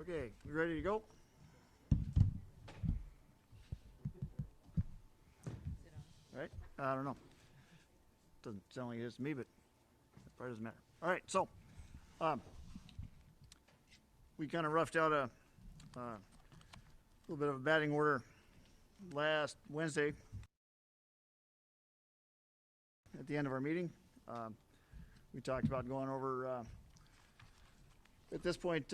Okay, you ready to go? All right, I don't know. Doesn't sound like it is to me, but it probably doesn't matter. All right, so we kind of roughed out a little bit of a batting order last Wednesday at the end of our meeting. We talked about going over, at this point,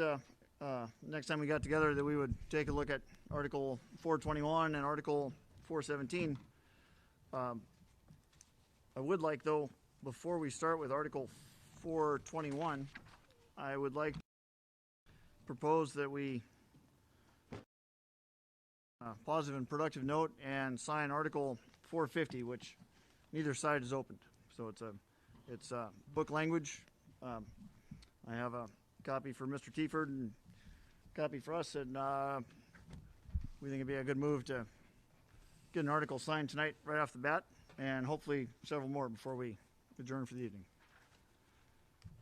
next time we got together, that we would take a look at Article 421 and Article 417. I would like, though, before we start with Article 421, I would like to propose that we positive and productive note and sign Article 450, which neither side is opened. So it's book language. I have a copy for Mr. Tieford and a copy for us, and we think it'd be a good move to get an article signed tonight right off the bat, and hopefully several more before we adjourn for the evening.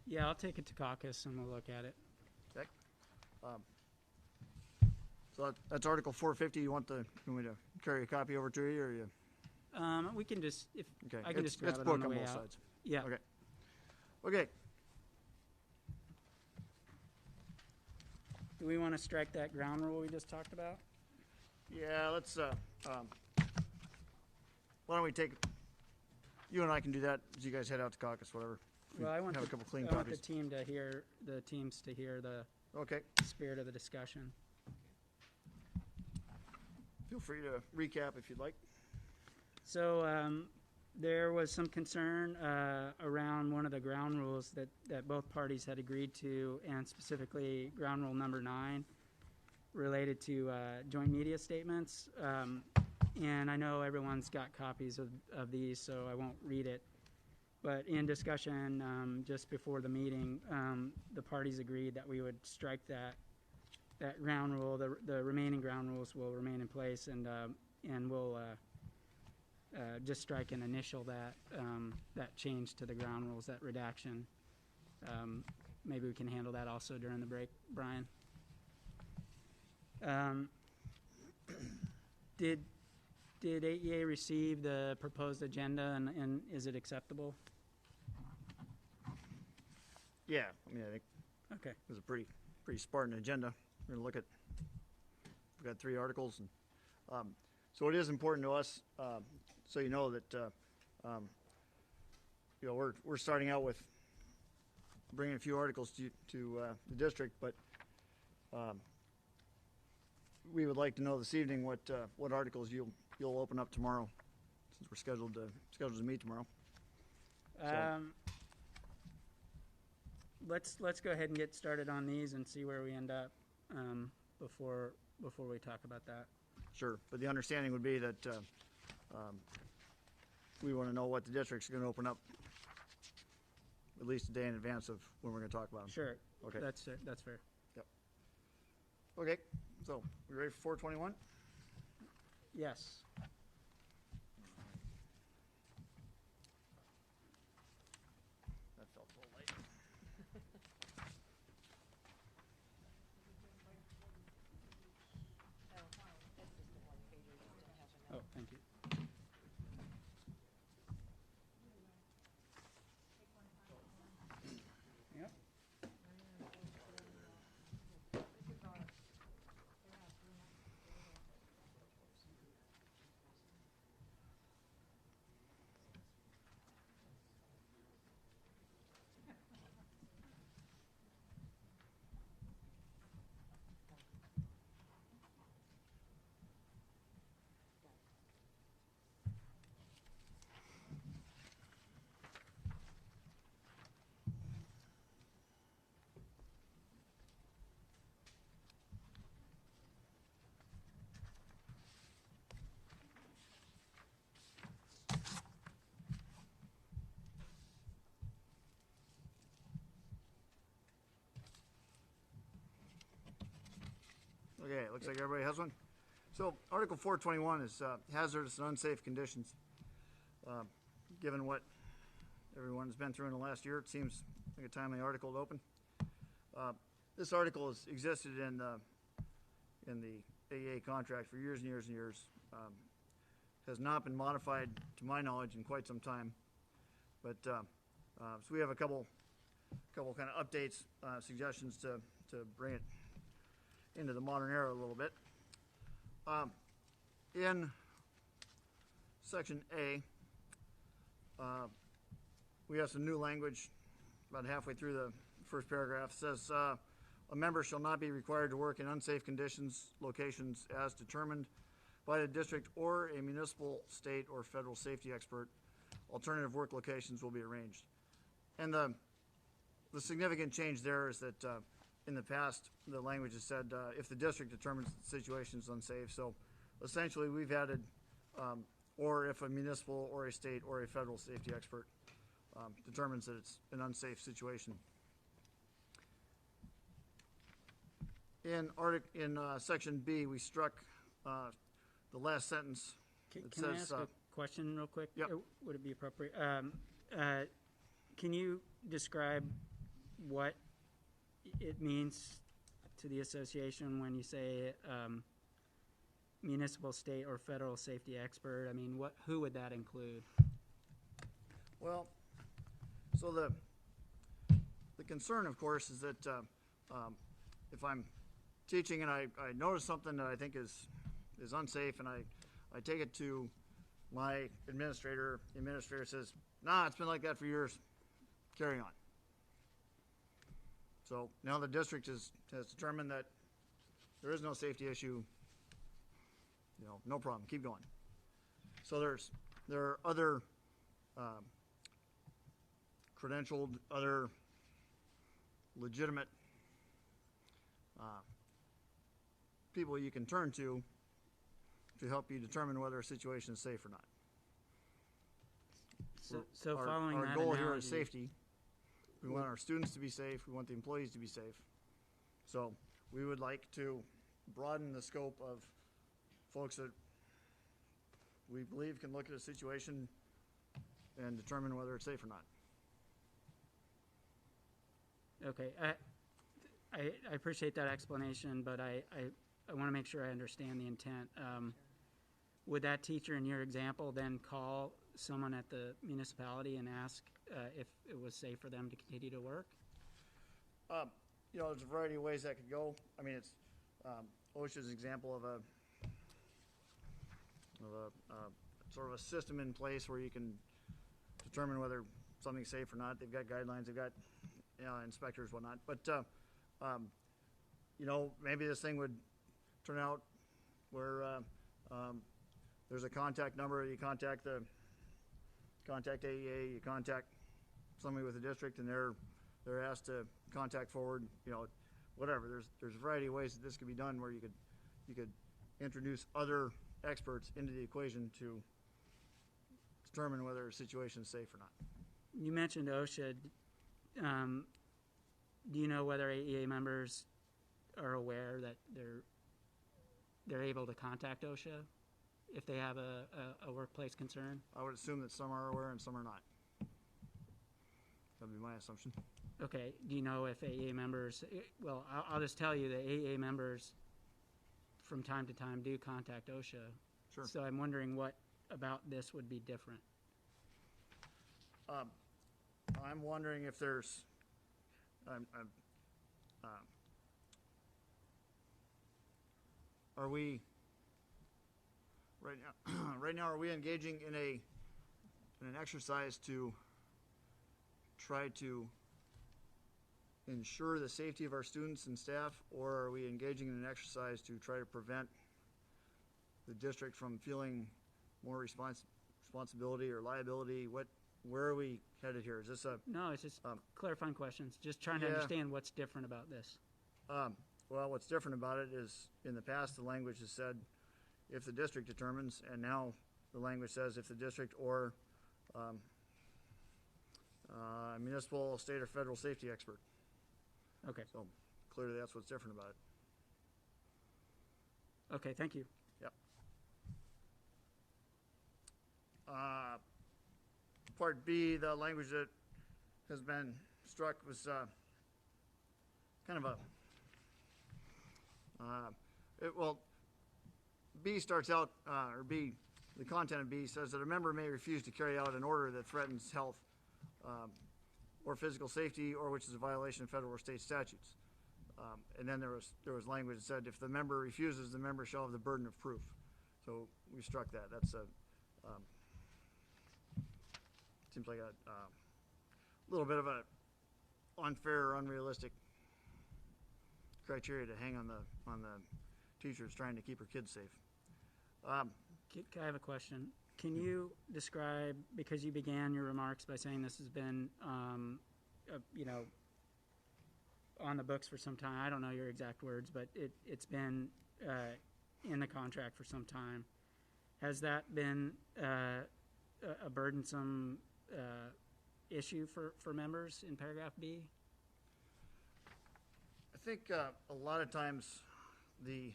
Yeah, I'll take it to caucus and we'll look at it. Okay. So that's Article 450. You want me to carry a copy over to you, or you? We can just, if Okay. I can just grab it's it book on the way both out. sides. Yeah. Okay. Okay. Do we want to strike that ground rule we just talked about? Yeah. Let's. Why don't we take? You and I can do that as you guys head out to caucus, whatever. Well, I want have a couple clean I want copies. the teams to hear the Okay. spirit of the discussion. Feel free to recap if you'd like. So there was some concern around one of the ground rules that both parties had agreed to, and specifically ground rule number 9 related to joint media statements. And I know everyone's got copies of these, so I won't read it. But in discussion just before the meeting, the parties agreed that we would strike that ground rule. The remaining ground rules will remain in place, and we'll just strike and initial that change to the ground rules, that redaction. Maybe we can handle that also during the break, Brian. Did AEA receive the proposed agenda, and is it acceptable? Yeah. I mean, I think Okay. it was a pretty Spartan agenda. We're going to look at. We've got 3 articles, and so it is important to us. So you know that you know we're starting out with bringing a few articles to the district, but we would like to know this evening what articles you'll open up tomorrow, since we're scheduled to meet tomorrow. Let's go ahead and get started on these and see where we end up before we talk about that. Sure, but the understanding would be that we want to know what the district's going to open up at least a day in advance of when we're going to talk about them. Sure. Okay. That's fair. Yep. Okay. So we ready for 421? Yes. That felt a little late. Oh, thank you. Yep. Okay, it looks like everybody has one. So Article 421 is hazardous and unsafe conditions. Given what everyone's been through in the last year, it seems like a timely article to open. this article has existed in the AEA contract for years and years and years. Has not been modified, to my knowledge, in quite some time. But so we have a couple kind of updates, suggestions to bring it into the modern era a little bit. In section A, we have some new language about halfway through the first paragraph. It says, a member shall not be required to work in unsafe conditions, locations as determined by the district or a municipal, state, or federal safety expert. Alternative work locations will be arranged. And the significant change there is that in the past, the language has said if the district determines the situation is unsafe. So essentially, we've added or if a municipal or a state or a federal safety expert determines that it's an unsafe situation. In section B, we struck the last sentence. Can I ask a question real quick? Yep. Would it be appropriate? Can you describe what it means to the association when you say municipal, state, or federal safety expert? I mean, who would that include? Well, so the concern, of course, is that if I'm teaching and I notice something that I think is unsafe, and I take it to my administrator, the administrator says, nah, it's been like that for years, carry on. So now the district has determined that there is no safety issue, no problem, keep going. So there are other credentialed, other legitimate people you can turn to help you determine whether a situation is safe or not. So following our that goal analogy, here is safety. We want our students to be safe. We want the employees to be safe. So we would like to broaden the scope of folks that we believe can look at a situation and determine whether it's safe or not. Okay, I appreciate that explanation, but I want to make sure I understand the intent. Would that teacher in your example then call someone at the municipality and ask if it was safe for them to continue to work? There's a variety of ways that could go. I mean, it's OSHA's example of a sort of a system in place where you can determine whether something's safe or not. They've got guidelines, they've got inspectors, whatnot. But maybe this thing would turn out where there's a contact number. You contact AEA, you contact somebody with the district, and they're asked to contact forward. Whatever. There's a variety of ways that this could be done where you could introduce other experts into the equation to determine whether a situation is safe or not. You mentioned OSHA. Do you know whether AEA members are aware that they're able to contact OSHA if they have a workplace concern? I would assume that some are aware and some are not. That would be my assumption. Okay. Do you know if AEA members? Well, I'll just tell you that AEA members, from time to time, do contact OSHA. Sure. So I'm wondering what about this would be different. I'm wondering if there's. Are we right now? Right now, are we engaging in an exercise to try to ensure the safety of our students and staff, or are we engaging in an exercise to try to prevent the district from feeling more responsibility or liability? Where are we headed here? Is this a No, it's just clarifying questions. Just trying to understand what's different about this. Well, what's different about it is in the past the language has said if the district determines, and now the language says if the district or municipal, state, or federal safety expert. Okay. So clearly that's what's different about it. Okay, thank you. Yep. Part B, the language that has been struck was kind of Well, B starts out, or B, the content of B says that a member may refuse to carry out an order that threatens health or physical safety, or which is a violation of federal or state statutes. And then there was language that said if the member refuses, the member shall have the burden of proof. So we struck that. That's a seems like a little bit of a unfair or unrealistic criteria to hang on the teachers trying to keep her kids safe. I have a question. Can you describe, because you began your remarks by saying this has been, on the books for some time. I don't know your exact words, but it's been in the contract for some time. Has that been a burdensome issue for members in paragraph B? I think a lot of times the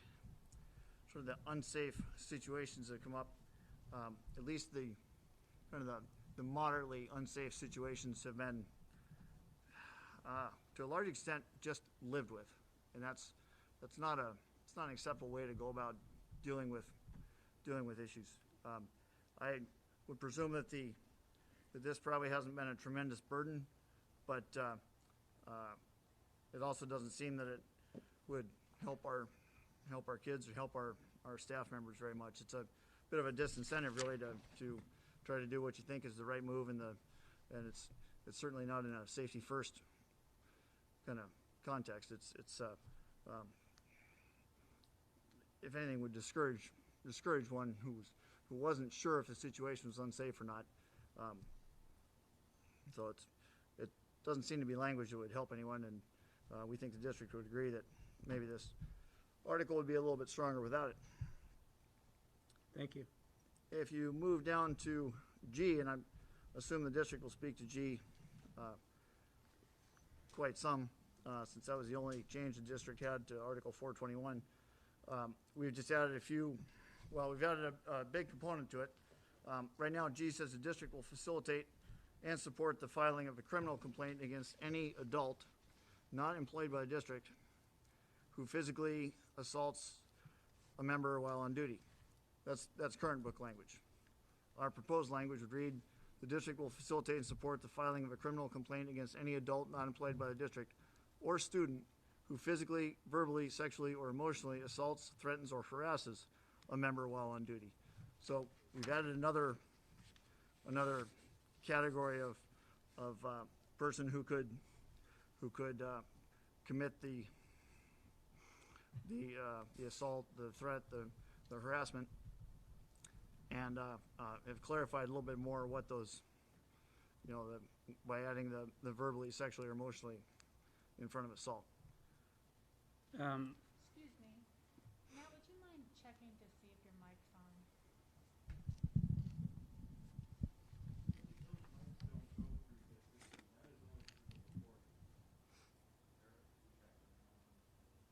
sort of the unsafe situations that come up, at least the kind of the moderately unsafe situations have been to a large extent just lived with, and that's not an acceptable way to go about dealing with issues. I would presume that this probably hasn't been a tremendous burden, but it also doesn't seem that it would help our kids or help our staff members very much. It's a bit of a disincentive really to try to do what you think is the right move, and it's certainly not in a safety first kind of context. It's if anything would discourage one who wasn't sure if the situation was unsafe or not. So it doesn't seem to be language that would help anyone, and we think the district would agree that maybe this article would be a little bit stronger without it. Thank you. If you move down to G, and I assume the district will speak to G quite some, since that was the only change the district had to Article 421. We've just added we've added a big component to it. Right now, G says the district will facilitate and support the filing of a criminal complaint against any adult not employed by the district who physically assaults a member while on duty. That's current book language. Our proposed language would read, the district will facilitate and support the filing of a criminal complaint against any adult not employed by the district or student who physically, verbally, sexually, or emotionally assaults, threatens, or harasses a member while on duty. So we've added another category of person who could commit the assault, the threat, the harassment, and have clarified a little bit more what those, by adding the verbally, sexually, or emotionally in front of assault. Excuse me. Matt, would you mind checking to see if your mic's on?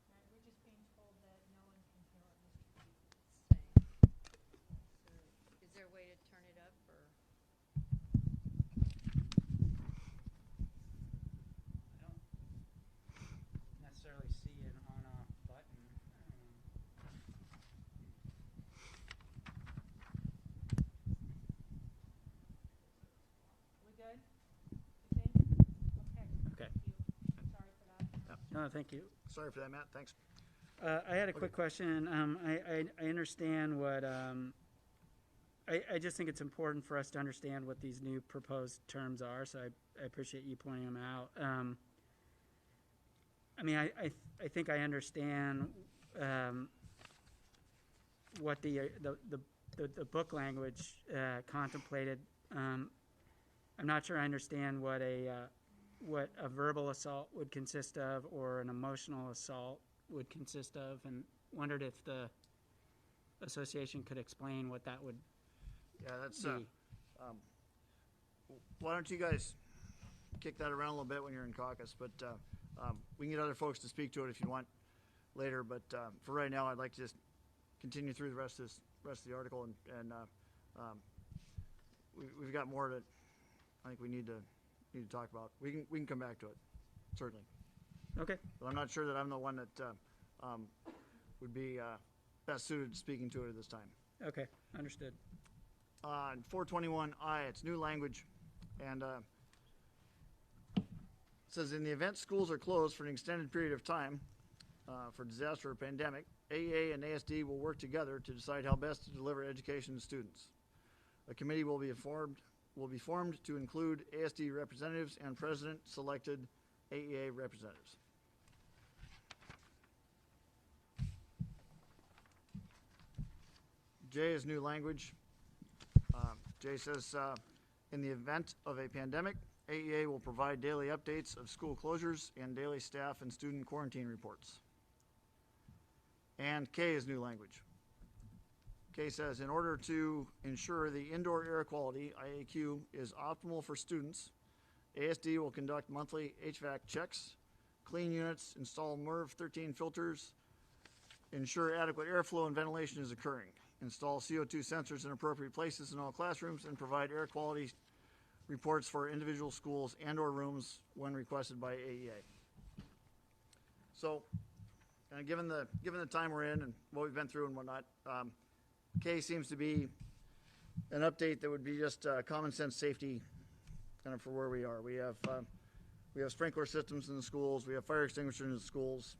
Right, we're just being told that no one can hear what Mr. Keith is saying. So, is there a way to turn it up, or? I don't necessarily see an on-off button. We good? You think? Okay. Okay. Thank you. Sorry for that. No, thank you. Sorry for that, Matt. Thanks. I had a quick question. I understand what, I just think it's important for us to understand what these new proposed terms are, so I appreciate you pointing them out. I think I understand what the book language contemplated. I'm not sure I understand what a verbal assault would consist of or an emotional assault would consist of, and wondered if the association could explain what that would Yeah, that's. be. Why don't you guys kick that around a little bit when you're in caucus? But we can get other folks to speak to it if you want later. But for right now, I'd like to just continue through the rest of the article, and we've got more that I think we need to talk about. We can come back to it, certainly. Okay. But I'm not sure that I'm the one that would be best suited to speaking to it at this time. Okay, understood. On 421I, it's new language, and it says, in the event schools are closed for an extended period of time for disaster or pandemic, AEA and ASD will work together to decide how best to deliver education to students. A committee will be formed to include ASD representatives and president-selected AEA representatives. J is new language. J says, in the event of a pandemic, AEA will provide daily updates of school closures and daily staff and student quarantine reports. And K is new language. K says, in order to ensure the indoor air quality, IAQ, is optimal for students, ASD will conduct monthly HVAC checks, clean units, install MERV 13 filters, ensure adequate airflow and ventilation is occurring, install CO2 sensors in appropriate places in all classrooms, and provide air quality reports for individual schools and/or rooms when requested by AEA. So, given the time we're in and what we've been through and whatnot, K seems to be an update that would be just common sense safety, kind of for where we are. We have sprinkler systems in the schools. We have fire extinguishers in the schools.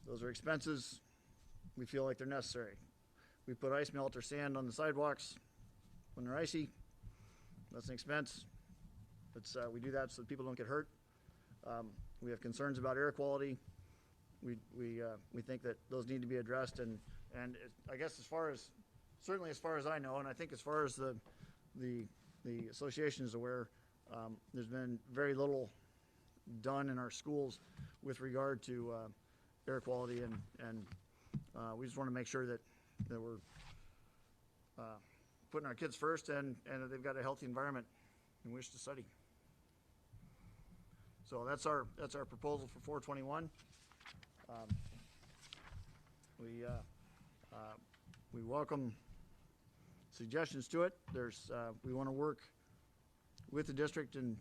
Those are expenses. We feel like they're necessary. We put ice melt or sand on the sidewalks when they're icy. That's an expense. We do that so that people don't get hurt. We have concerns about air quality. We think that those need to be addressed. And I guess certainly as far as I know, and I think as far as the association is aware, there's been very little done in our schools with regard to air quality, and we just want to make sure that we're putting our kids first and that they've got a healthy environment in which to study. So that's our proposal for 421. We welcome suggestions to it. We want to work with the district in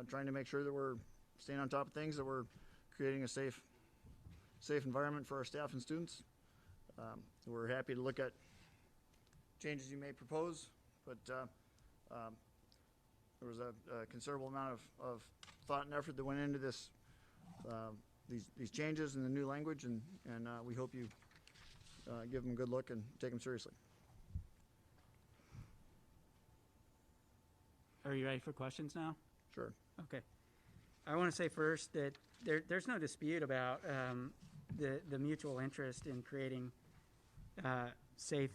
trying to make sure that we're staying on top of things, that we're creating a safe environment for our staff and students. We're happy to look at changes you may propose, but there was a considerable amount of thought and effort that went into these changes in the new language, and we hope you give them a good look and take them seriously. Are you ready for questions now? Sure. Okay. I want to say first that there's no dispute about the mutual interest in creating safe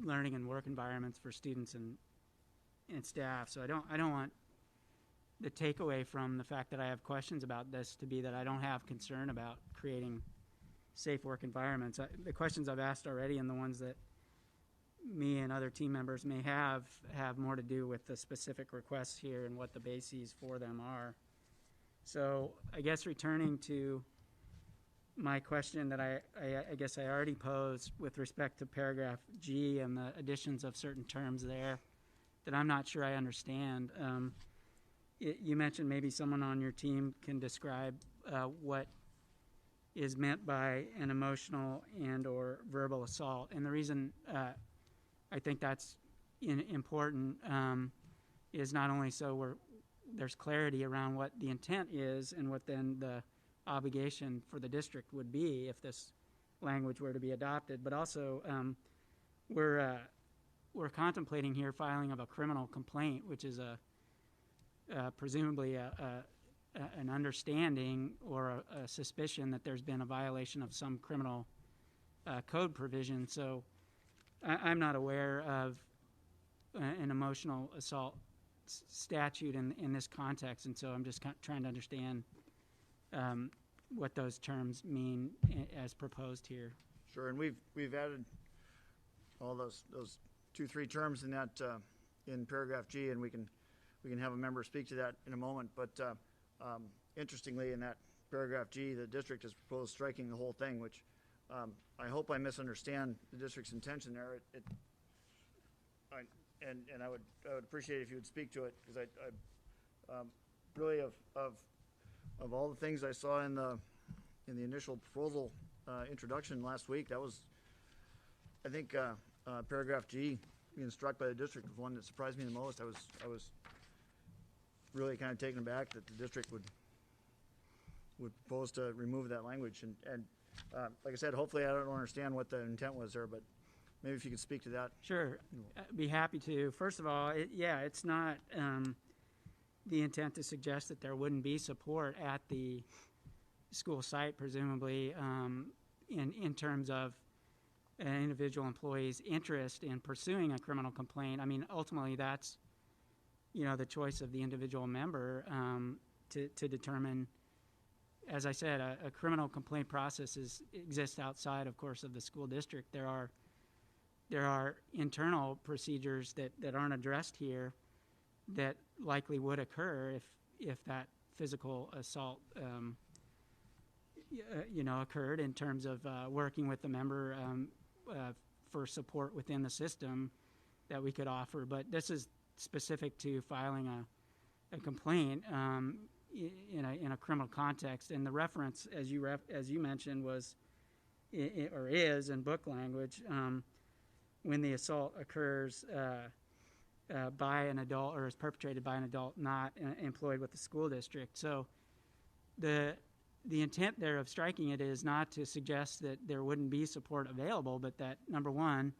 learning and work environments for students and staff. So I don't want the takeaway from the fact that I have questions about this to be that I don't have concern about creating safe work environments. The questions I've asked already and the ones that me and other team members may have more to do with the specific requests here and what the bases for them are. So I guess returning to my question that I guess I already posed with respect to paragraph G and the additions of certain terms there that I'm not sure I understand. You mentioned maybe someone on your team can describe what is meant by an emotional and or verbal assault. And the reason I think that's important is not only so there's clarity around what the intent is and what then the obligation for the district would be if this language were to be adopted, but also we're contemplating here filing of a criminal complaint, which is presumably an understanding or a suspicion that there's been a violation of some criminal code provision. So I'm not aware of an emotional assault statute in this context, and so I'm just trying to understand what those terms mean as proposed here. Sure, and we've added all those 2-3 terms in that in paragraph G, and we can have a member speak to that in a moment. But interestingly, in that paragraph G, the district has proposed striking the whole thing, which I hope I misunderstand the district's intention there. And I would appreciate if you would speak to it, because I really of all the things I saw in the initial proposal, introduction last week. That was, I think, paragraph G, being struck by the district, was one that surprised me the most. I was really kind of taken aback that the district would propose to remove that language. And like I said, hopefully I don't understand what the intent was there, but maybe if you could speak to that. Sure, I'd be happy to. First of all, it's not the intent to suggest that there wouldn't be support at the school site, presumably, in terms of an individual employee's interest in pursuing a criminal complaint. I mean, ultimately, that's, the choice of the individual member to determine. As I said, a criminal complaint process exists outside, of course, of the school district. There are internal procedures that aren't addressed here that likely would occur if that physical assault occurred, in terms of working with the member for support within the system that we could offer. But this is specific to filing a complaint in a criminal context, and the reference, as you mentioned, was or is in book language when the assault occurs by an adult or is perpetrated by an adult not employed with the school district. So the intent there of striking it is not to suggest that there wouldn't be support available, but that, number one,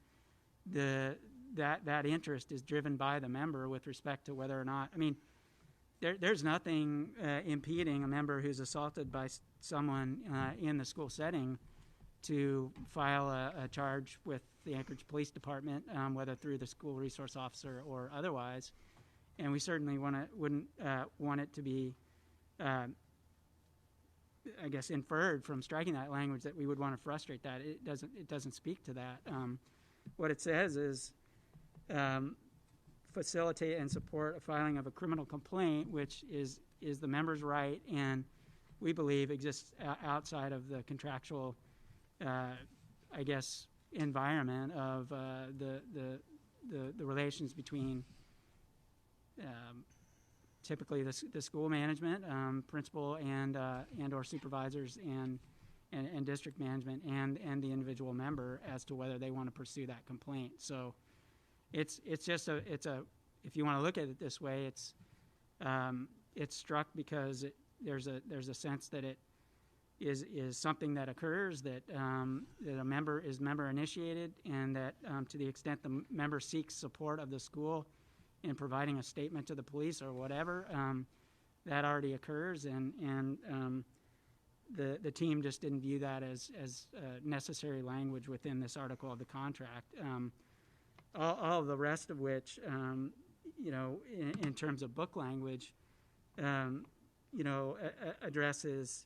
that interest is driven by the member with respect to whether or not, I mean, there's nothing impeding a member who's assaulted by someone in the school setting to file a charge with the Anchorage Police Department, whether through the school resource officer or otherwise. And we certainly wouldn't want it to be, I guess, inferred from striking that language that we would want to frustrate that. It doesn't speak to that. What it says is facilitate and support a filing of a criminal complaint, which is the member's right, and we believe exists outside of the contractual, I guess, environment of the relations between typically the school management, principal and or supervisors and district management and the individual member as to whether they want to pursue that complaint. So it's just if you want to look at it this way, it's struck because there's a sense that it is something that occurs, that a member is member initiated, and that to the extent the member seeks support of the school in providing a statement to the police or whatever, that already occurs, and the team just didn't view that as necessary language within this article of the contract. All of the rest of which, in terms of book language, addresses,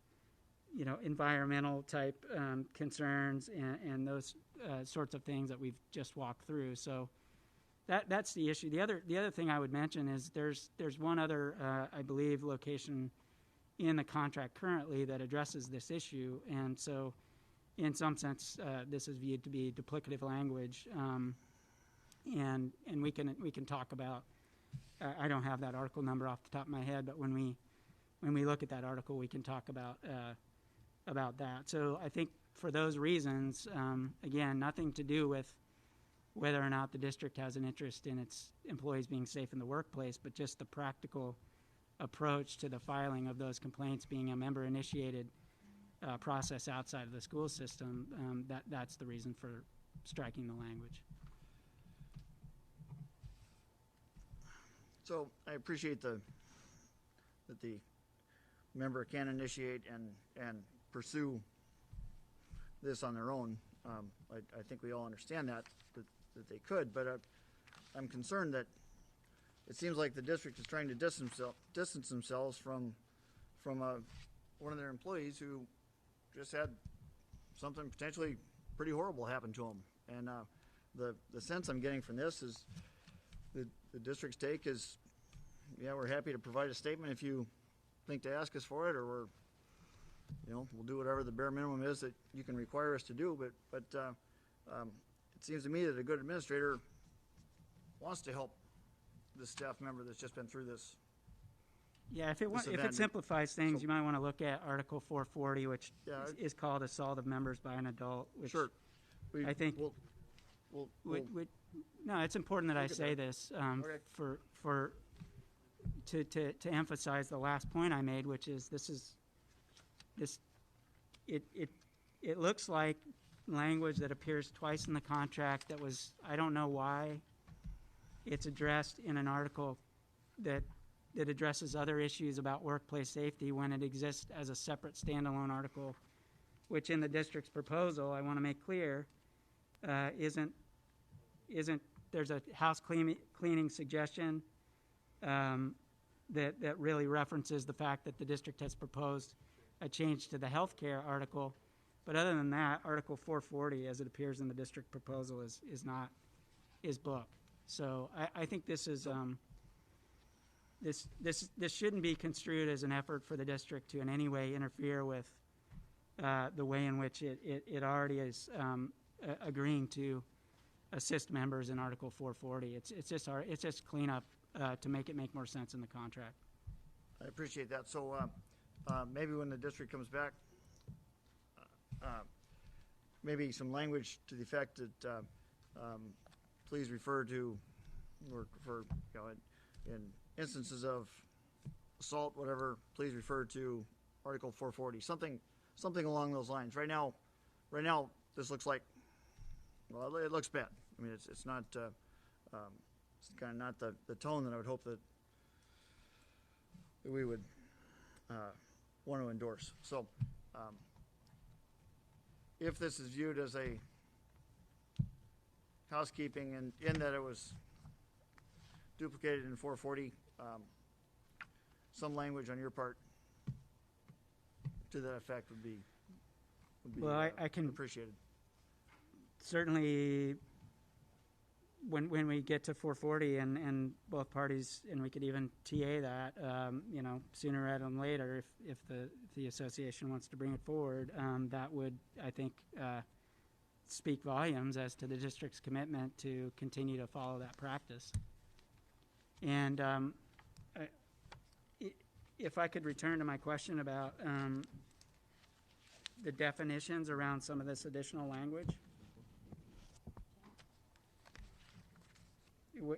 environmental type concerns and those sorts of things that we've just walked through. So that's the issue. The other thing I would mention is there's one other, I believe, location in the contract currently that addresses this issue, and so in some sense this is viewed to be duplicative language. And we can talk about. I don't have that article number off the top of my head, but when we look at that article, we can talk about that. So I think for those reasons, again, nothing to do with whether or not the district has an interest in its employees being safe in the workplace, but just the practical approach to the filing of those complaints being a member-initiated process outside of the school system. That's the reason for striking the language. So I appreciate that the member can initiate and pursue this on their own. I think we all understand that they could, but I'm concerned that it seems like the district is trying to distance themselves from one of their employees who just had something potentially pretty horrible happen to them. And the sense I'm getting from this is the district's take is, yeah, we're happy to provide a statement if you think to ask us for it, or we'll do whatever the bare minimum is that you can require us to do. But it seems to me that a good administrator wants to help this staff member that's just been through this Yeah, if it disadvantage. simplifies things, So- you might want to look at Article 440, which Yeah, is called assault of members by an adult. Which Sure. I think no, it's important that I Look at say that. this Okay. to emphasize the last point I made, which is it looks like language that appears twice in the contract that was, I don't know why it's addressed in an article that addresses other issues about workplace safety when it exists as a separate standalone article, which in the district's proposal, I want to make clear, isn't there's a house cleaning suggestion that really references the fact that the district has proposed a change to the healthcare article. But other than that, Article 440, as it appears in the district proposal, is book. So I think this is this shouldn't be construed as an effort for the district to in any way interfere with the way in which it already is agreeing to assist members in Article 440. It's just cleanup to make it make more sense in the contract. I appreciate that. So maybe when the district comes back, maybe some language to the effect that please refer to, or for, you know, in instances of assault, whatever, please refer to Article 440, something along those lines. Right now, this looks like, well, it looks bad. I mean, it's not, it's kind of not the tone that I would hope that we would want to endorse. So, if this is viewed as a housekeeping and in that it was duplicated in 440, some language on your part to that effect would be Well, I can appreciated. certainly, when we get to 440 and both parties, and we could even TA that, sooner rather than later, if the association wants to bring it forward, that would, I think, speak volumes as to the district's commitment to continue to follow that practice. And if I could return to my question about the definitions around some of this additional language.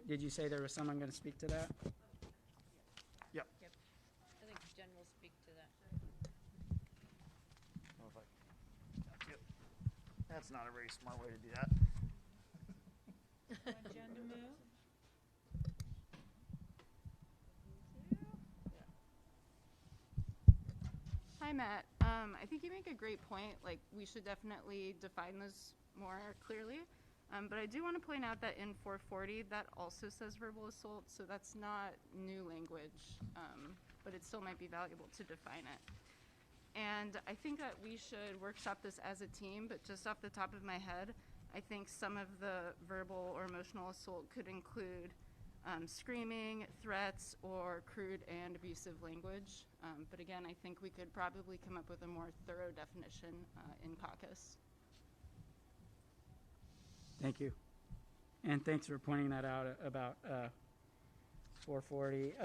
Did you say there was someone going to speak to that? Yep. I think Jen will speak to that. Yep. That's not a very smart way to do that. Want Jen to move? Hi, Matt. I think you make a great point. Like, we should definitely define those more clearly. But I do want to point out that in 440, that also says verbal assault, so that's not new language, but it still might be valuable to define it. And I think that we should workshop this as a team, but just off the top of my head, I think some of the verbal or emotional assault could include screaming, threats, or crude and abusive language. But again, I think we could probably come up with a more thorough definition in caucus. Thank you. And thanks for pointing that out about 440.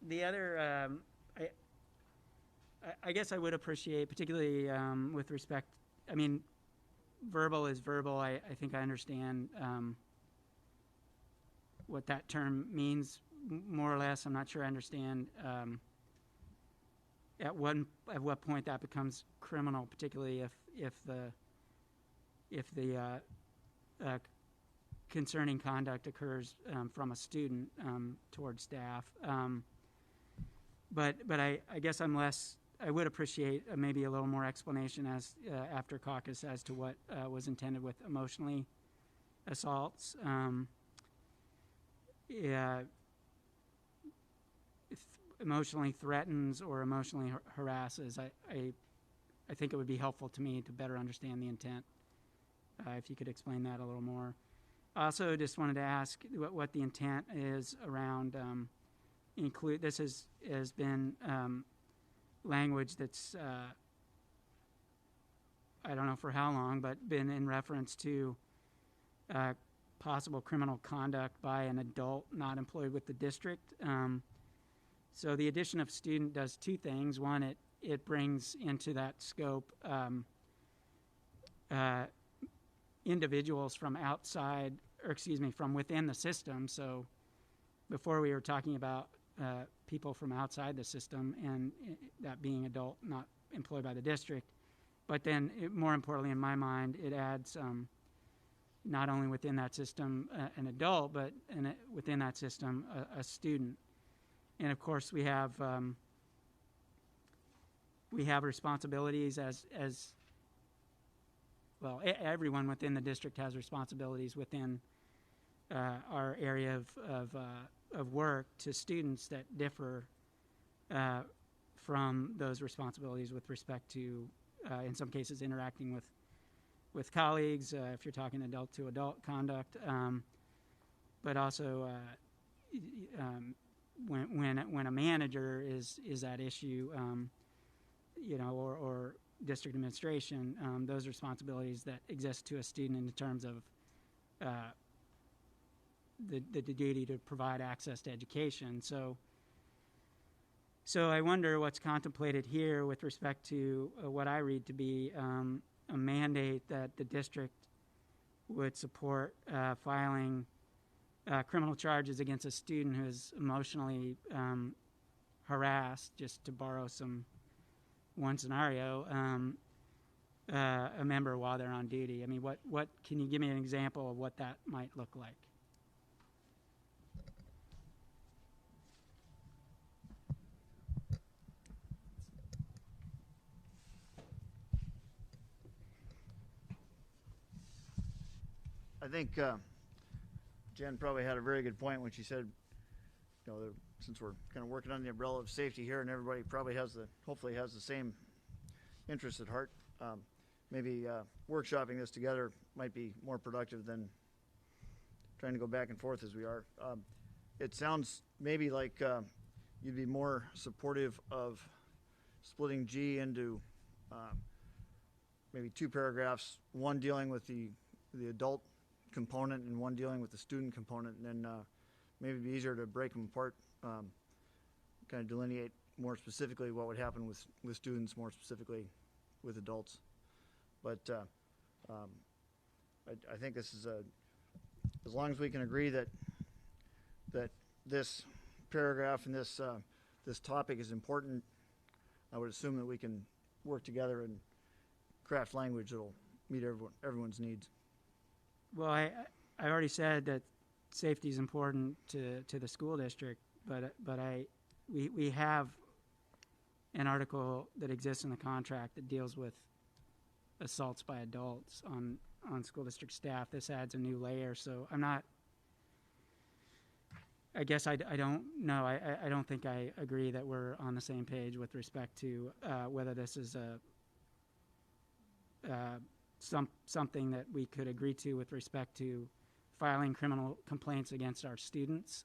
The other, I guess I would appreciate, particularly with respect, I mean, verbal is verbal. I think I understand what that term means more or less. I'm not sure I understand at what point that becomes criminal, particularly if the concerning conduct occurs from a student towards staff. But I guess I would appreciate maybe a little more explanation after caucus as to what was intended with emotionally assaults. If emotionally threatens or emotionally harasses, I think it would be helpful to me to better understand the intent. If you could explain that a little more. Also, just wanted to ask what the intent is around this has been language that's I don't know for how long, but been in reference to possible criminal conduct by an adult not employed with the district. So the addition of student does two things. One, it brings into that scope individuals from outside, or excuse me, from within the system. So before we were talking about people from outside the system, and that being adult, not employed by the district. But then, more importantly, in my mind, it adds not only within that system an adult, but within that system a student. And of course, we have responsibilities as well. Everyone within the district has responsibilities within our area of work to students that differ from those responsibilities with respect to, in some cases, interacting with colleagues, if you're talking adult to adult conduct, but also when a manager is at issue, or district administration, those responsibilities that exist to a student in terms of the duty to provide access to education. So I wonder what's contemplated here with respect to what I read to be a mandate that the district would support filing criminal charges against a student who is emotionally harassed, just to borrow one scenario, a member while they're on duty. I mean, what can you give me an example of what that might look like? I think Jen probably had a very good point when she said, since we're kind of working on the umbrella of safety here, and everybody probably hopefully has the same interest at heart, maybe workshopping this together might be more productive than trying to go back and forth as we are. It sounds maybe like you'd be more supportive of splitting G into maybe two paragraphs, one dealing with the adult component and one dealing with the student component, and then maybe it'd be easier to break them apart, kind of delineate more specifically what would happen with students, more specifically with adults. But I think this is as long as we can agree that this paragraph and this topic is important, I would assume that we can work together and craft language that'll meet everyone's needs. Well, I already said that safety is important to the school district, but we have an article that exists in the contract that deals with assaults by adults on school district staff. This adds a new layer, so I guess I don't know. I don't think I agree that we're on the same page with respect to whether this is something that we could agree to with respect to filing criminal complaints against our students,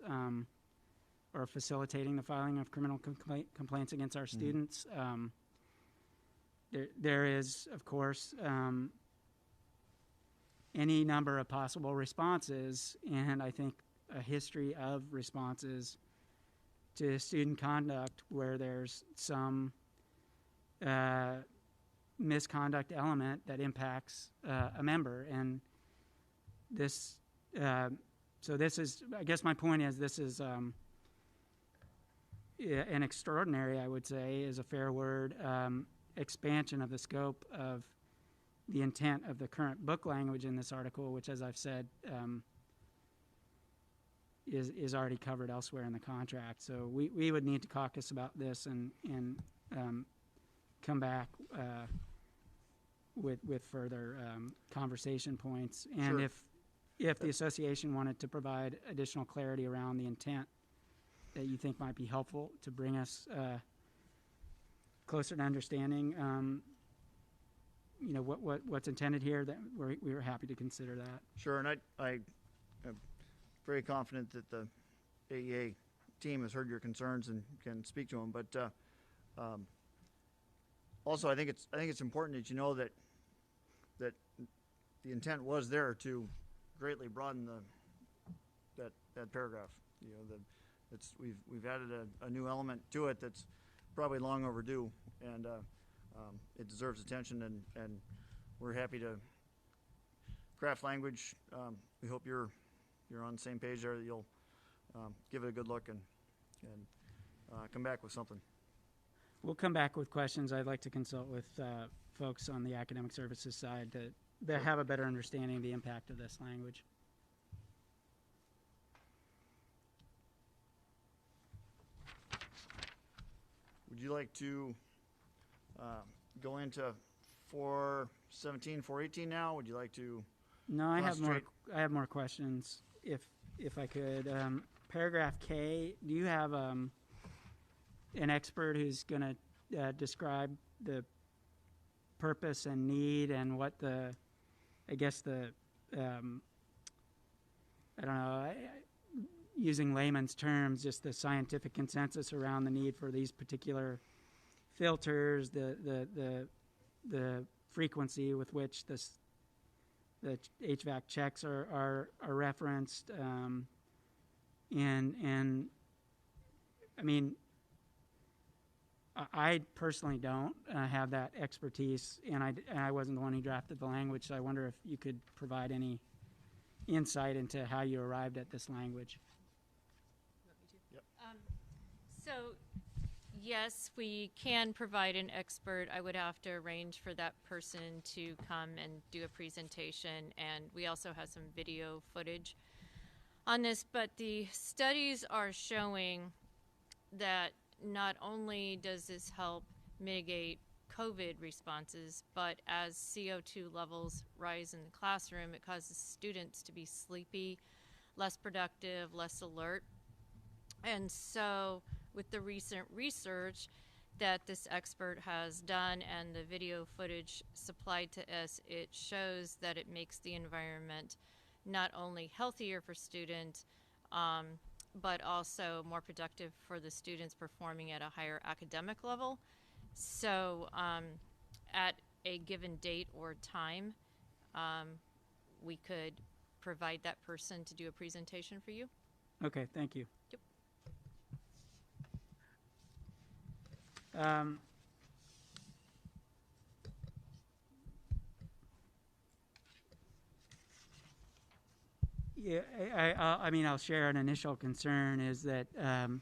or facilitating the filing of criminal complaints against our students. There is, of course, any number of possible responses, and I think a history of responses to student conduct where there's some misconduct element that impacts a member. And this, so this is, I guess my point is, this is an extraordinary, I would say, is a fair word, expansion of the scope of the intent of the current book language in this article, which, as I've said, is already covered elsewhere in the contract. So we would need to caucus about this and come back with further conversation points. And Sure. if the association wanted to provide additional clarity around the intent that you think might be helpful to bring us closer to understanding, what's intended here, that we were happy to consider that. Sure, and I am very confident that the AEA team has heard your concerns and can speak to them. But also, I think it's important that you know that the intent was there to greatly broaden that paragraph. we've added a new element to it that's probably long overdue, and it deserves attention, and we're happy to craft language. We hope you're on the same page there, that you'll give it a good look and come back with something. We'll come back with questions. I'd like to consult with folks on the academic services side to have a better understanding of the impact of this language. Would you like to go into 417, 418 now? Would you like to? No, I have more. Concentrate. I have more questions. If I could, paragraph K. Do you have an expert who's going to describe the purpose and need and what the, I guess the, I don't know, using layman's terms, just the scientific consensus around the need for these particular filters, the frequency with which the HVAC checks are referenced, and I mean, I personally don't have that expertise, and I wasn't the one who drafted the language, so I wonder if you could provide any insight into how you arrived at this language. Yep. So, yes, we can provide an expert. I would have to arrange for that person to come and do a presentation, and we also have some video footage on this, but the studies are showing that not only does this help mitigate COVID responses, but as CO2 levels rise in the classroom, it causes students to be sleepy, less productive, less alert. And so with the recent research that this expert has done and the video footage supplied to us, it shows that it makes the environment not only healthier for students, but also more productive for the students performing at a higher academic level. So at a given date or time, we could provide that person to do a presentation for you. Okay, thank you. Yep. Yeah, I mean, I'll share an initial concern is that and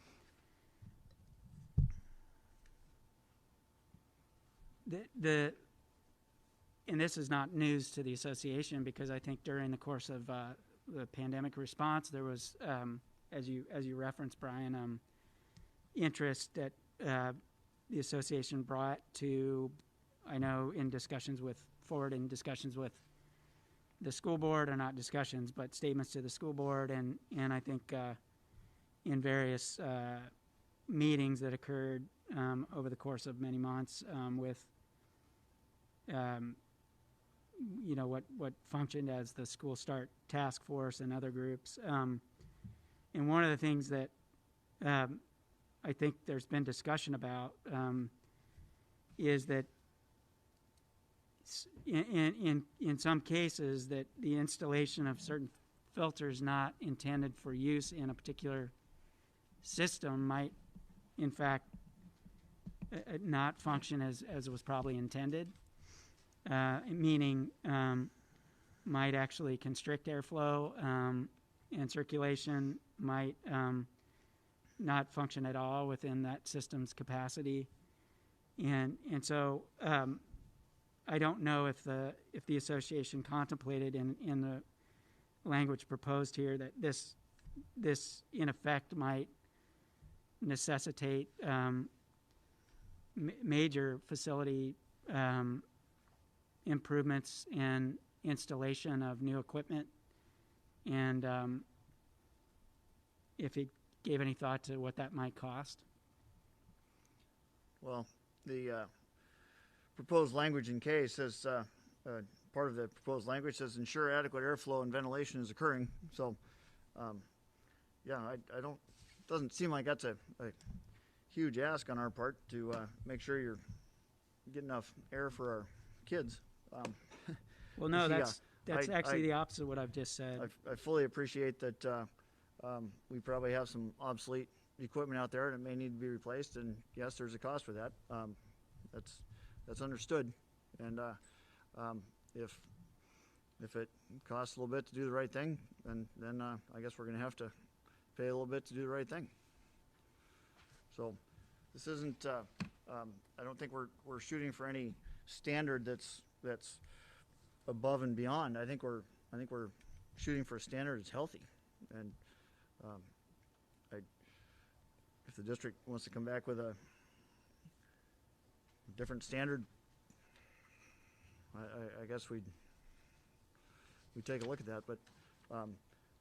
this is not news to the association, because I think during the course of the pandemic response, there was, as you referenced, Brian, interest that the association brought to, I know, in discussions with the school board, or not discussions, but statements to the school board, and I think in various meetings that occurred over the course of many months with you know, what functioned as the School Start Task Force and other groups. And one of the things that I think there's been discussion about is that in some cases that the installation of certain filters not intended for use in a particular system might, in fact, not function as it was probably intended, meaning might actually constrict airflow and circulation, might not function at all within that system's capacity, and so I don't know if the association contemplated in the language proposed here that this in effect might necessitate major facility improvements and installation of new equipment, and if he gave any thought to what that might cost. Well, the proposed language in K says, part of the proposed language says ensure adequate airflow and ventilation is occurring. So, yeah, I don't, doesn't seem like that's a huge ask on our part to make sure you're getting enough air for our kids. Well, no, Yeah, that's actually the opposite of what I've just said. I fully appreciate that we probably have some obsolete equipment out there that may need to be replaced, and yes, there's a cost for that. That's understood, and if it costs a little bit to do the right thing, then I guess we're going to have to pay a little bit to do the right thing. So this isn't. I don't think we're shooting for any standard that's above and beyond. I think we're shooting for a standard that's healthy, and if the district wants to come back with a different standard, I guess we take a look at that. But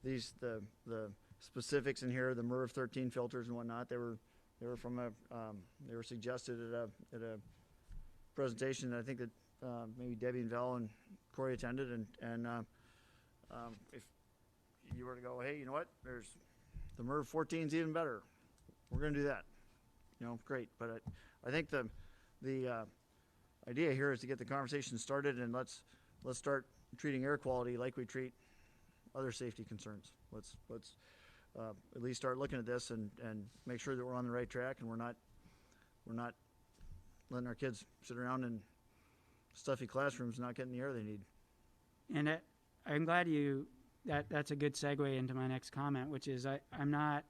the specifics in here, the MERV 13 filters and whatnot, they were from they were suggested at a presentation that I think that maybe Debbie and Val and Corey attended, and if you were to go, hey, you know what, there's the MERV 14 is even better, we're going to do that, great. But I think the idea here is to get the conversation started, and let's start treating air quality like we treat other safety concerns. Let's at least start looking at this and make sure that we're on the right track, and we're not letting our kids sit around in stuffy classrooms not getting the air they need. And I'm glad that's a good segue into my next comment, which is I'm not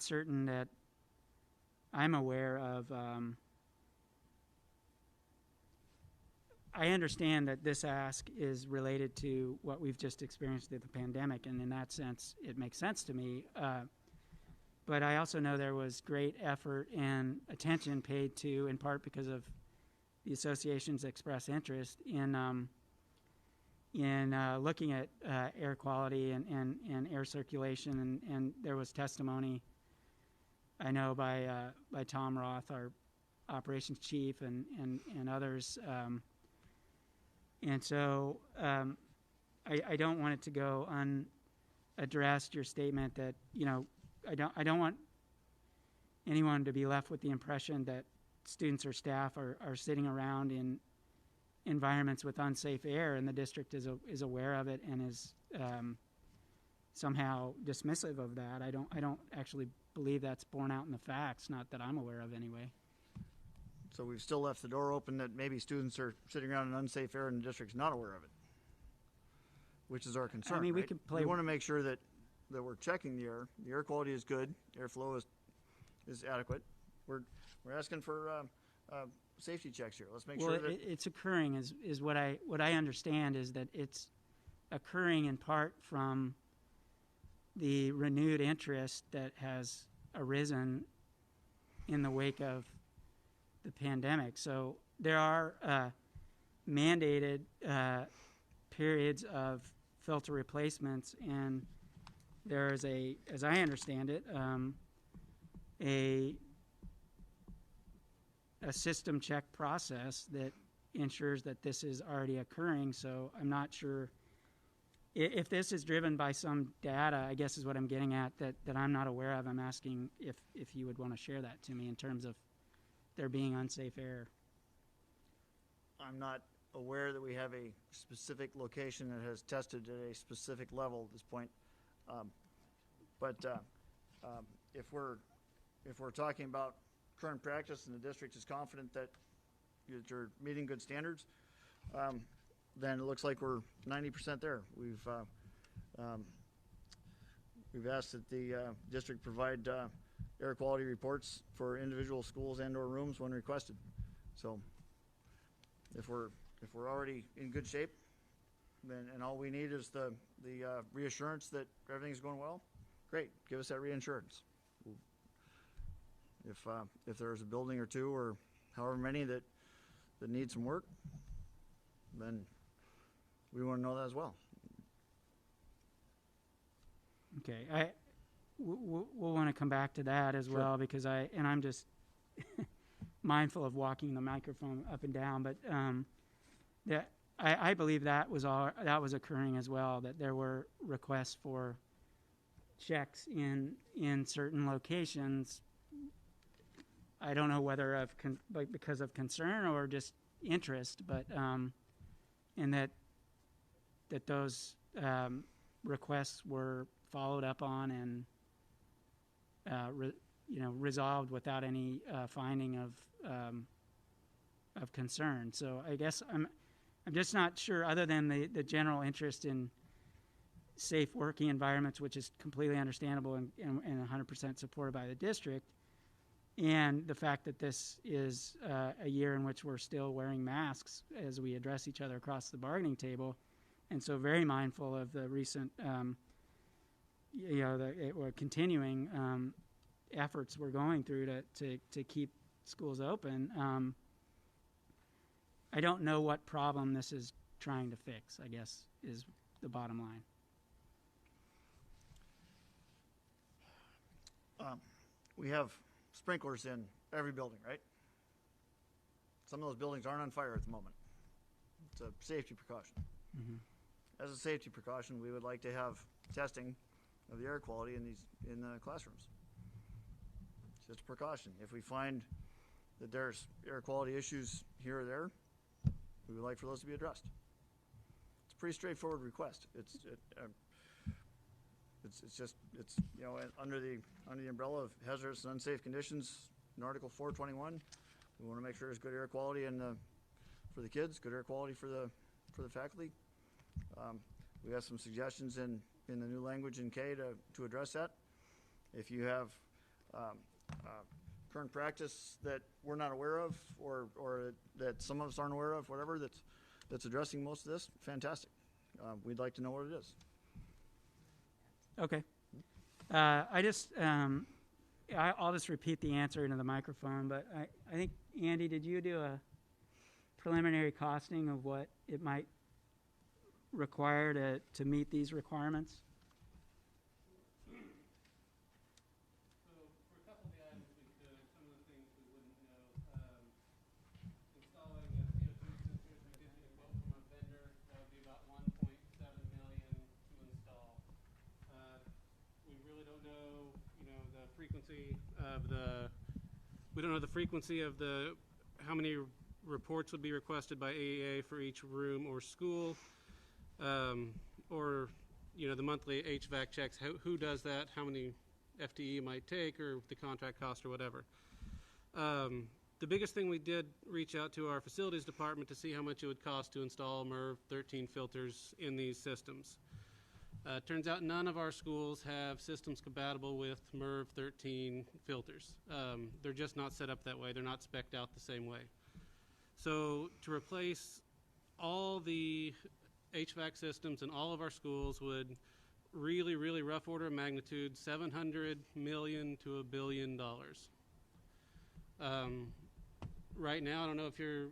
certain that I'm aware of. I understand that this ask is related to what we've just experienced with the pandemic, and in that sense, it makes sense to me. But I also know there was great effort and attention paid to, in part because of the association's expressed interest in looking at air quality and air circulation, and there was testimony, I know, by Tom Roth, our operations chief, and others. And so I don't want it to go unaddressed, your statement that, I don't want anyone to be left with the impression that students or staff are sitting around in environments with unsafe air, and the district is aware of it and is somehow dismissive of that. I don't actually believe that's borne out in the facts, not that I'm aware of anyway. So we've still left the door open that maybe students are sitting around in unsafe air and the district's not aware of it, which is our concern. I mean, right? we want to make sure that we're checking the air. The air quality is good. Airflow is adequate. We're asking for safety checks here. Let's make sure that it's occurring. Is what I understand is that it's occurring in part from the renewed interest that has arisen in the wake of the pandemic. So there are mandated periods of filter replacements, and there is as I understand it, a system check process that ensures that this is already occurring. So I'm not sure if this is driven by some data, I guess is what I'm getting at, that I'm not aware of. I'm asking if you would want to share that to me in terms of there being unsafe air. I'm not aware that we have a specific location that has tested at a specific level at this point. But if we're talking about current practice and the district is confident that you're meeting good standards, then it looks like we're 90% there. We've asked that the district provide air quality reports for individual schools and/or rooms when requested. So if we're already in good shape, then and all we need is the reassurance that everything's going well, great. Give us that reassurance. If there's a building or two or however many that need some work, then we want to know that as well. Okay, we'll want to come back to that as well, because I'm just mindful of walking the microphone up and down, but I believe that was occurring as well, that there were requests for checks in certain locations. I don't know whether because of concern or just interest, but and that those requests were followed up on and resolved without any finding of concern. So I guess I'm just not sure, other than the general interest in safe working environments, which is completely understandable and 100% supported by the district, and the fact that this is a year in which we're still wearing masks as we address each other across the bargaining table, and so very mindful of the recent, continuing efforts we're going through to keep schools open. I don't know what problem this is trying to fix, I guess, is the bottom line. We have sprinklers in every building, right? Some of those buildings aren't on fire at the moment. It's a safety precaution. Mm-hmm. As a safety precaution, we would like to have testing of the air quality in the classrooms. It's just a precaution. If we find that there's air quality issues here or there, we would like for those to be addressed. It's a pretty straightforward request. It's under the umbrella of hazardous and unsafe conditions in Article 421. We want to make sure there's good air quality for the kids, good air quality for the faculty. We have some suggestions in the new language in K to address that. If you have current practice that we're not aware of, or that some of us aren't aware of, whatever, that's addressing most of this, fantastic. We'd like to know what it is. Okay. I'll just repeat the answer into the microphone, but I think, Andy, did you do a preliminary costing of what it might require to meet these requirements? So for a couple of the items we could, some of the things we wouldn't know, installing the CO2 sensors, we did get a quote from a vendor. That would be about $1.7 million to install. We really don't know, the frequency of how many reports would be requested by AEA for each room or school, or the monthly HVAC checks. Who does that? How many FTE might take, or the contract cost, or whatever. The biggest thing, we did reach out to our facilities department to see how much it would cost to install MERV 13 filters in these systems. Turns out none of our schools have systems compatible with MERV 13 filters. They're just not set up that way. They're not spec'd out the same way. So to replace all the HVAC systems in all of our schools would really, really rough order of magnitude, $700 million to $1 billion. Right now, I don't know if you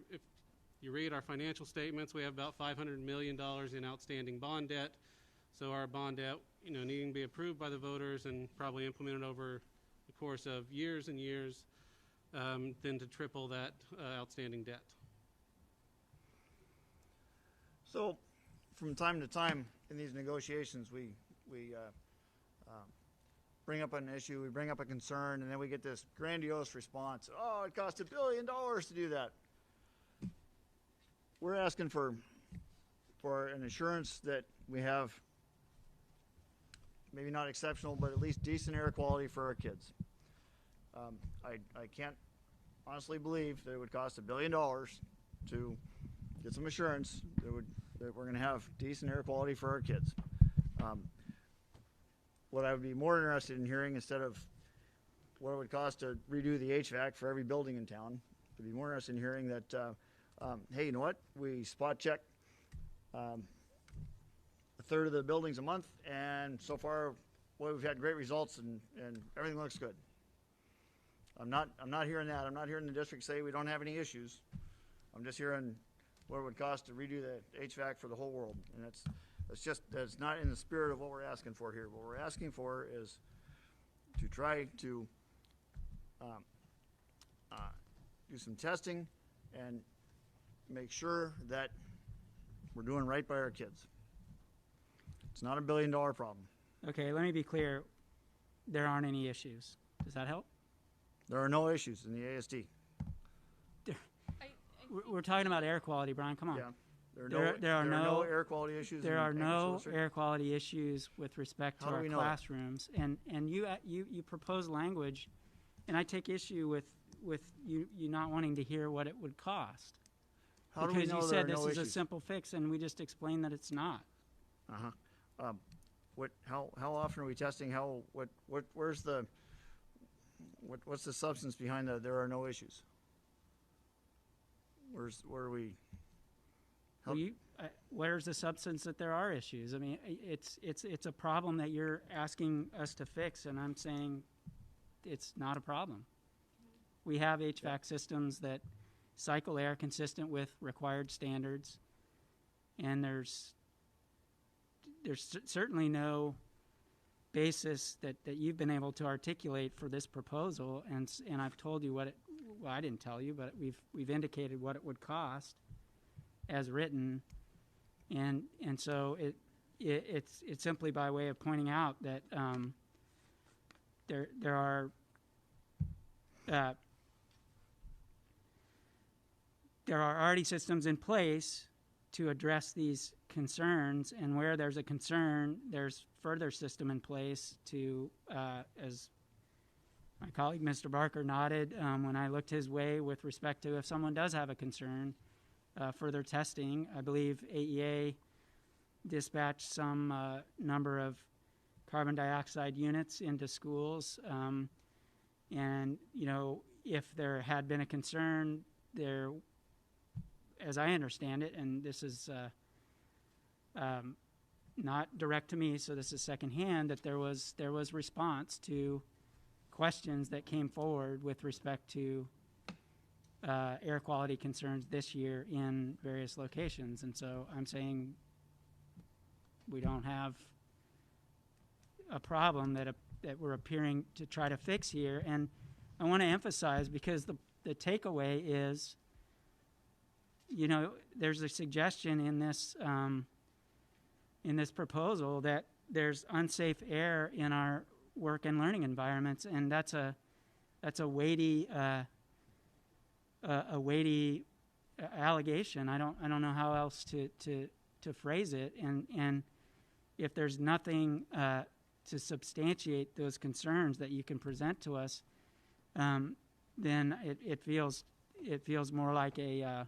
read our financial statements, we have about $500 million in outstanding bond debt. So our bond debt, needing to be approved by the voters and probably implemented over the course of years and years, then to triple that outstanding debt. So, from time to time in these negotiations, we bring up an issue, we bring up a concern, and then we get this grandiose response. Oh, it cost $1 billion to do that. We're asking for an assurance that we have maybe not exceptional, but at least decent air quality for our kids. I can't honestly believe that it would cost $1 billion to get some assurance that we're going to have decent air quality for our kids. What I would be more interested in hearing, instead of what it would cost to redo the HVAC for every building in town, I'd be more interested in hearing that, hey, you know what? We spot check a third of the buildings a month, and so far, we've had great results, and everything looks good. I'm not hearing that. I'm not hearing the district say we don't have any issues. I'm just hearing what it would cost to redo the HVAC for the whole world, and that's not in the spirit of what we're asking for here. What we're asking for is to try to do some testing and make sure that we're doing right by our kids. It's not $1 billion problem. Okay, let me be clear. There aren't any issues. Does that help? There are no issues in the ASD. We're talking about air quality, Brian. Come on. Yeah. There are no air quality issues. There in are no agriculture? air quality issues with respect to How do our we know that? classrooms. And you propose language, and I take issue with you not wanting to hear what it would cost. How do we Because know you there said are this no is a issues? simple fix, and we just explained that it's not. Uh-huh. How often are we testing? What's the substance behind the there are no issues? Where are we? Well, where's the substance that there are issues? I mean, it's a problem that you're asking us to fix, and I'm saying it's not a problem. We have HVAC systems that cycle air consistent with required standards, and there's certainly no basis that you've been able to articulate for this proposal, and I've told you what it. Well, I didn't tell you, but we've indicated what it would cost as written, and so it's simply by way of pointing out that there are already systems in place to address these concerns, and where there's a concern, there's further system in place to, as my colleague Mr. Barker nodded when I looked his way with respect to if someone does have a concern, further testing. I believe AEA dispatched some number of carbon dioxide units into schools, and if there had been a concern there, as I understand it, and this is not direct to me, so this is secondhand, that there was response to questions that came forward with respect to air quality concerns this year in various locations. And so I'm saying we don't have a problem that we're appearing to try to fix here. And I want to emphasize, because the takeaway is, there's a suggestion in this proposal that there's unsafe air in our work and learning environments, and that's a weighty allegation. I don't know how else to phrase it, and if there's nothing to substantiate those concerns that you can present to us, then it feels more like a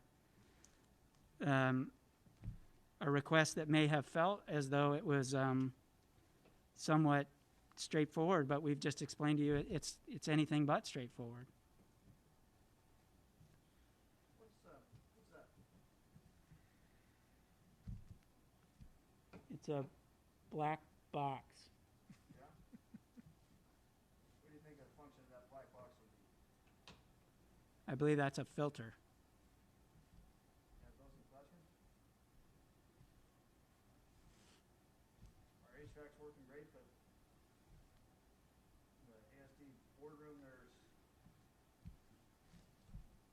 request that may have felt as though it was somewhat straightforward, but we've just explained to you it's anything but straightforward. What's that? It's a black box. Yeah. What do you think the function of that black box would be? I believe that's a filter. Have those in classrooms? Our HVAC's working great, but the ASD boardroom, there's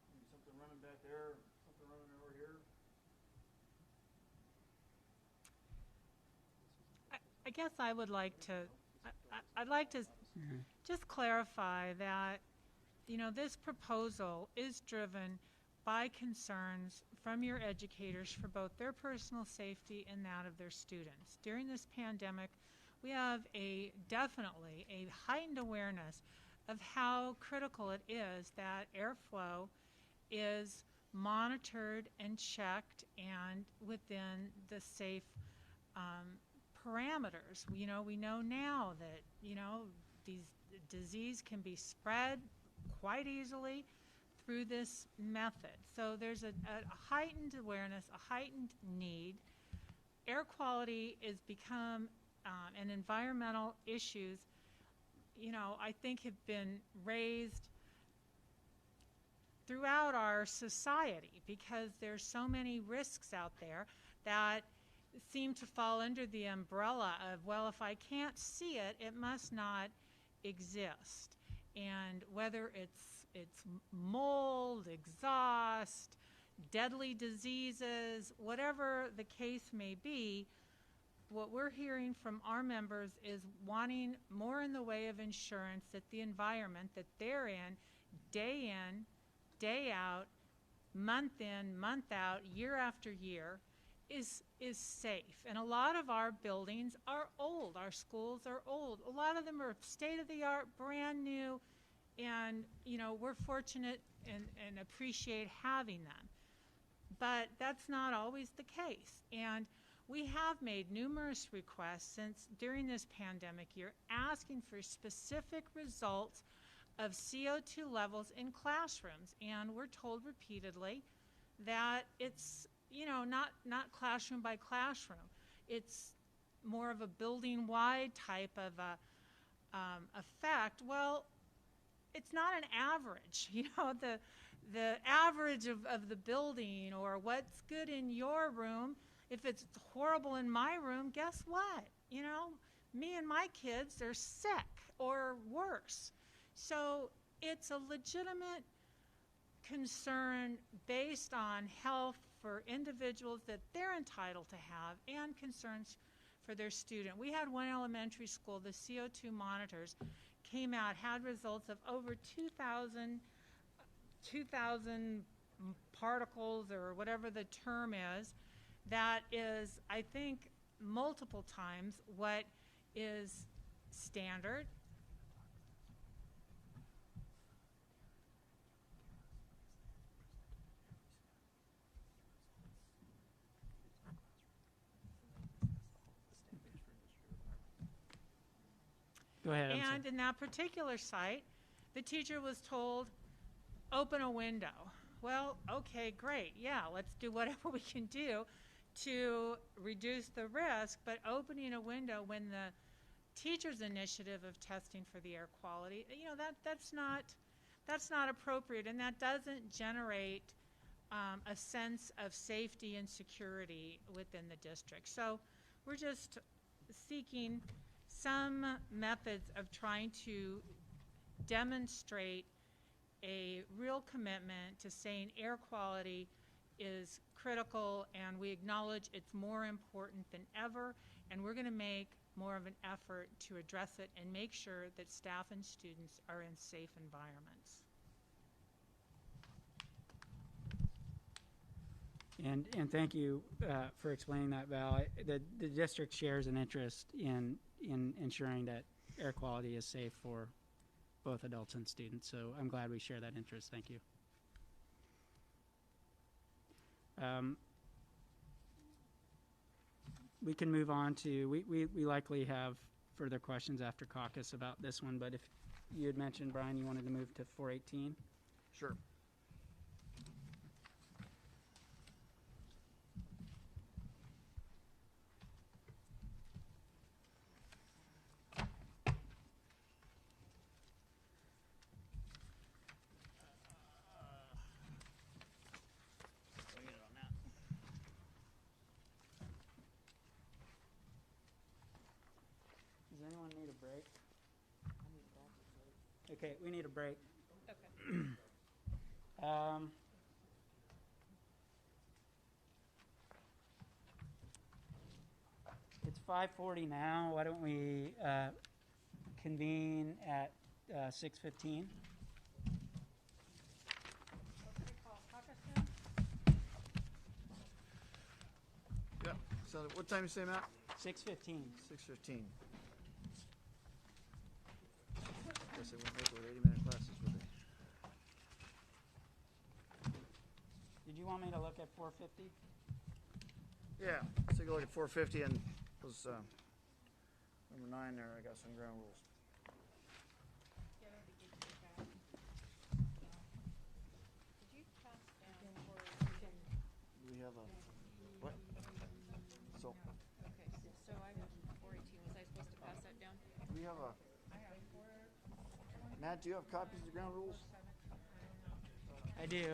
maybe something running back there, something running over here. I guess I would like to, I'd like to just clarify that, this proposal is driven by concerns from your educators for both their personal safety and that of their students. During this pandemic, we have definitely a heightened awareness of how critical it is that airflow is monitored and checked and within the safe parameters. We know now that, these disease can be spread quite easily through this method. So there's a heightened awareness, a heightened need. Air quality is become and environmental issues, I think have been raised throughout our society because there's so many risks out there that seem to fall under the umbrella of, well, if I can't see it, it must not exist. And whether it's mold, exhaust, deadly diseases, whatever the case may be, what we're hearing from our members is wanting more in the way of insurance that the environment that they're in, day out, month in, month out, year after year, is safe. And a lot of our buildings are old. Our schools are old. A lot of them are state-of-the-art, brand new, and, you know, we're fortunate and appreciate having them. But that's not always the case. And we have made numerous requests since during this pandemic year asking for specific results of CO2 levels in classrooms. And we're told repeatedly that it's, you know, not classroom by classroom. It's more of a building-wide type of effect. Well, it's not an average. You know, the average of the building or what's good in your room, if it's horrible in my room, guess what? You know, me and my kids are sick or worse. So it's a legitimate concern based on health for individuals that they're entitled to have and concerns for their student. We had one elementary school, the CO2 monitors came out, had results of over 2,000 particles or whatever the term is. That is, I think, multiple times what is standard. Go ahead. And in that particular site, the teacher was told, open a window. Well, okay, great. Yeah, let's do whatever we can do to reduce the risk, but opening a window when the teacher's initiative of testing for the air quality, you know, that's not appropriate, and that doesn't generate a sense of safety and security within the district. So we're just seeking some methods of trying to demonstrate a real commitment to saying air quality is critical, and we acknowledge it's more important than ever, and we're going to make more of an effort to address it and make sure that staff and students are in safe environments. And thank you for explaining that, Val. The district shares an interest in ensuring that air quality is safe for both adults and students. So I'm glad we share that interest. Thank you. We can move on to, we likely have further questions after caucus about this one, but if you had mentioned, Brian, you wanted to move to 418. Sure. Does anyone need a break? Okay, we need a break. Okay. It's 5:40 now. Why don't we convene at 6:15? Yep. So what time you say, Matt? 6:15. 6:15. Guess they wouldn't make it with 80-minute classes, would they? Did you want me to look at 450? Yeah. Let's take a look at 450 and was number 9 there. I got some ground rules. Do we have a what? So Okay, so I have 418. Was I supposed to pass that down? do we have a Matt? Do you have copies of the ground rules? I do.